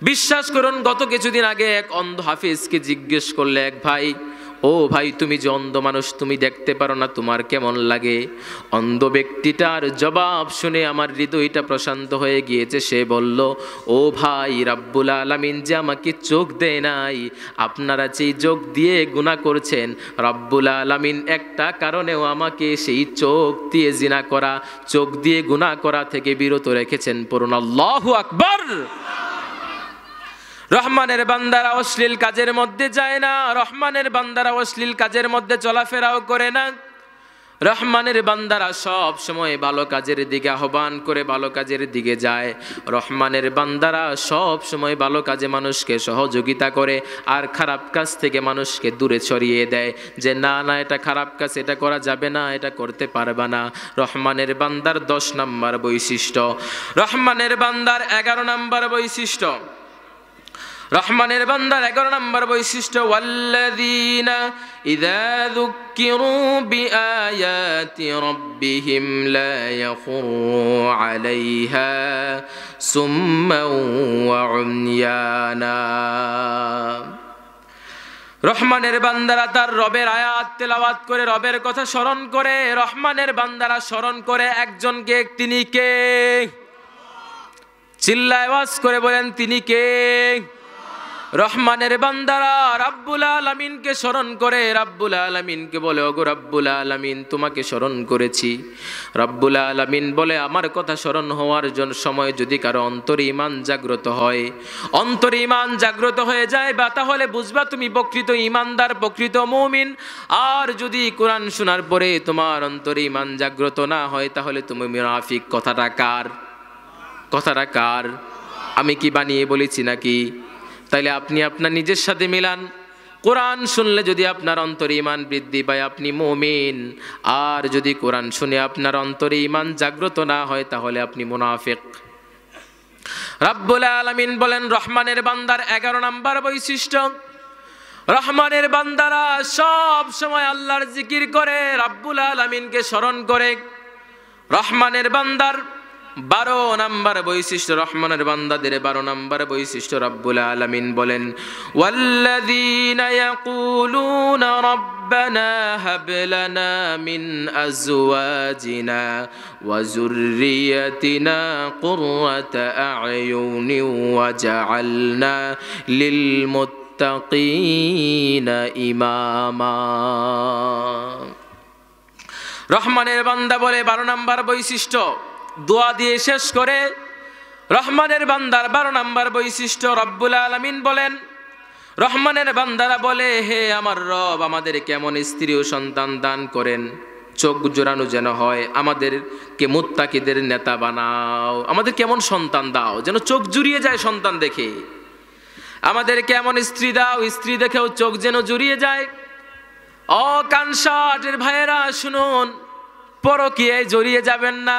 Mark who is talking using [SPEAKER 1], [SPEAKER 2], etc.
[SPEAKER 1] বিশ্বাস করুন, গত কিছুদিন আগে এক অন্ধ হাফিজকে জিজ্ঞেস করলে এক ভাই, ও ভাই তুমি যে অন্ধ মানুষ, তুমি দেখতে পারো না, তোমার কেমন লাগে? অন্ধ ব্যক্তিটার জবাব শুনে আমার হৃদয়টা প্রশান্ত হয়ে গিয়েছে। সে বলল, ও ভাই, রাব্বুল আলামিন যে আমাকে চোখ দেয় নাই, আপনারা যেই চোখ দিয়ে গুনাহ করছেন, রাব্বুল আলামিন একটা কারণেও আমাকে সেই চোখ দিয়ে জিনা করা, চোখ দিয়ে গুনাহ করা থেকে বিরত রেখেছেন। পড়ুন আল্লাহু আকবার। রহমানের বান্দারা অশ্লীল কাজের মধ্যে যায় না, রহমানের বান্দারা অশ্লীল কাজের মধ্যে চলাফেরাও করে না। রহমানের বান্দারা সব সময় ভালো কাজের দিকে আহ্বান করে ভালো কাজের দিকে যায়। রহমানের বান্দারা সব সময় ভালো কাজে মানুষকে সহযোগিতা করে আর খারাপ কাজ থেকে মানুষকে দূরে সরিয়ে দেয়, যে না না এটা খারাপ কাজ, এটা করা যাবে না, এটা করতে পারবে না। রহমানের বান্দার 10 নম্বর বৈশিষ্ট্য, রহমানের বান্দার 11 নম্বর বৈশিষ্ট্য, রহমানের বান্দার 11 নম্বর বৈশিষ্ট্য, ওয়াল্লাযীনা ইযা যুক্কিরু বিআয়াতি রাব্বিহিম লা ইয়াখুরু আলাইহা সুম্মান ওয়া উময়ানা। রহমানের বান্দারা তার রবের আয়াত তেলাওয়াত করে, রবের কথা স্মরণ করে। রহমানের বান্দারা স্মরণ করে একজনকে, তিনি কে? চিল্লায় আওয়াজ করে বলেন, তিনি কে? রহমানের বান্দারা রাব্বুল আলামিনকে স্মরণ করে, রাব্বুল আলামিনকে বলে, ওগো রাব্বুল আলামিন তোমাকে স্মরণ করেছি। রাব্বুল আলামিন বলে, আমার কথা স্মরণ হওয়ার জন্য সময় যদি কারো অন্তরে ঈমান জাগ্রত হয়, অন্তরে ঈমান জাগ্রত হয়ে যায় বা, তাহলে বুঝবা তুমি প্রকৃত ঈমানদার, প্রকৃত মুমিন। আর যদি কোরআন শোনার পরে তোমার অন্তরে ঈমান জাগ্রত না হয়, তাহলে তুমি মুনাফিক। কথাটা কার? কথাটা কার? আমি কি বানিয়ে বলেছি নাকি? তাইলে আপনি আপনার নিজের সাথে মিলান। কোরআন শুনলে যদি আপনার অন্তরে ঈমান বৃদ্ধি পায়, আপনি মুমিন। আর যদি কোরআন শুনে আপনার অন্তরে ঈমান জাগ্রত না হয়, তাহলে আপনি মুনাফিক। রাব্বুল আলামিন বলেন, রহমানের বান্দার 11 নম্বর বৈশিষ্ট্য, রহমানের বান্দারা সব সময় আল্লাহর জিকির করে, রাব্বুল আলামিনকে স্মরণ করে। রহমানের বান্দার 12 নম্বর বৈশিষ্ট্য, রহমানের বান্দাদের 12 নম্বর বৈশিষ্ট্য, রাব্বুল আলামিন বলেন, ওয়াল্লাযীনা ইয়াকুলুনা রাব্বানা হাব লানা মিন আজওয়াজিনা ওয়া যুররিয়াতিনা কুররাতা আ'য়ুনিন ওয়াজআলনা লিল মুত্তাকিনা ইমামা। রহমানের বান্দা বলে 12 নম্বর বৈশিষ্ট্য, দোয়া দিয়ে শেষ করে। রহমানের বান্দার 12 নম্বর বৈশিষ্ট্য, রব্বুল আলামিন বলেন, রহমানের বান্দারা বলে, হে আমার রব, আমাদের কেমন স্ত্রী ও সন্তান দান করেন, চোখ জোড়ানো যেন হয়, আমাদেরকে মুত্তাকিদের নেতা বানাও। আমাদের কেমন সন্তান দাও, যেন চোখ জুড়িয়ে যায় সন্তান দেখে। আমাদেরকে এমন স্ত্রী দাও, স্ত্রী দেখেও চোখ যেন জুড়িয়ে যায়। ও কানসাটের ভাইয়েরা শুনুন, পরকীয়ায় জড়িয়ে যাবেন না।